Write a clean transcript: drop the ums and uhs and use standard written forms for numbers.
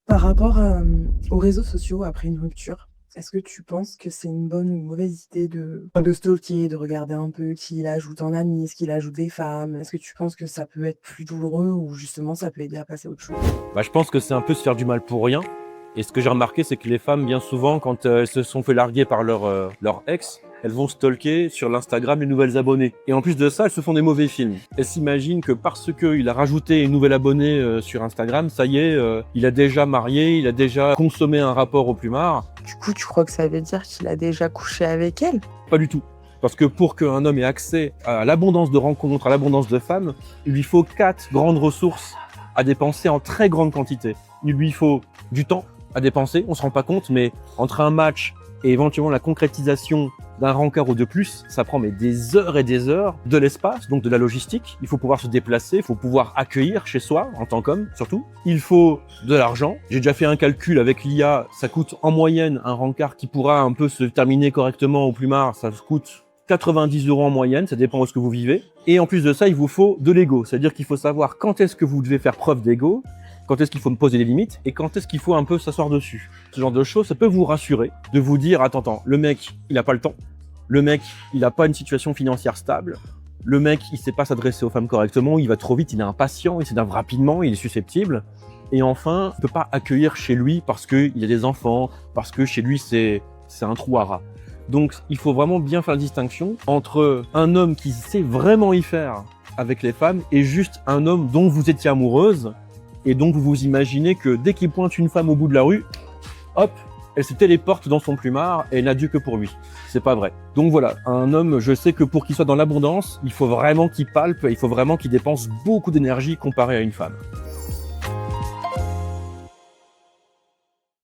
Par rapport aux réseaux sociaux après une rupture, est-ce que tu penses que c'est une bonne ou une mauvaise idée de stalker, de regarder un peu qui il ajoute en ami, est-ce qu'il ajoute des femmes? Est-ce que tu penses que ça peut être plus douloureux ou justement ça peut aider à passer à autre chose? Je pense que c'est un peu se faire du mal pour rien. Et ce que j'ai remarqué, c'est que les femmes, bien souvent, quand elles se sont fait larguer par leur ex, elles vont stalker sur l'Instagram les nouvelles abonnées. Et en plus de ça, elles se font des mauvais films. Elles s'imaginent que parce qu'il a rajouté une nouvelle abonnée sur Instagram, ça y est, il a déjà marié, il a déjà consommé un rapport au plumard. Du coup, tu crois que ça veut dire qu'il a déjà couché avec elle? Pas du tout. Parce que pour qu'un homme ait accès à l'abondance de rencontres, à l'abondance de femmes, il lui faut 4 grandes ressources à dépenser en très grande quantité. Il lui faut du temps à dépenser, on se rend pas compte, mais entre un match et éventuellement la concrétisation d'un rencard ou de plus, ça prend des heures et des heures, de l'espace, donc de la logistique. Il faut pouvoir se déplacer, il faut pouvoir accueillir chez soi, en tant qu'homme surtout. Il faut de l'argent. J'ai déjà fait un calcul avec l'IA, ça coûte en moyenne un rencard qui pourra un peu se terminer correctement au plumard, ça coûte 90 € en moyenne, ça dépend où est-ce que vous vivez. Et en plus de ça, il vous faut de l'ego, c'est-à-dire qu'il faut savoir quand est-ce que vous devez faire preuve d'ego, quand est-ce qu'il faut me poser des limites et quand est-ce qu'il faut un peu s'asseoir dessus. Ce genre de choses, ça peut vous rassurer, de vous dire, attends, le mec, il a pas le temps, le mec, il a pas une situation financière stable, le mec, il sait pas s'adresser aux femmes correctement, il va trop vite, il est impatient, il s'énerve rapidement, il est susceptible. Et enfin, il peut pas accueillir chez lui parce qu'il a des enfants, parce que chez lui, c'est un trou à rats. Donc, il faut vraiment bien faire la distinction entre un homme qui sait vraiment y faire avec les femmes et juste un homme dont vous étiez amoureuse et donc vous vous imaginez que dès qu'il pointe une femme au bout de la rue, hop, elle se téléporte dans son plumard et elle n'a Dieu que pour lui. C'est pas vrai. Donc voilà, un homme, je sais que pour qu'il soit dans l'abondance, il faut vraiment qu'il palpe, il faut vraiment qu'il dépense beaucoup d'énergie comparé à une femme.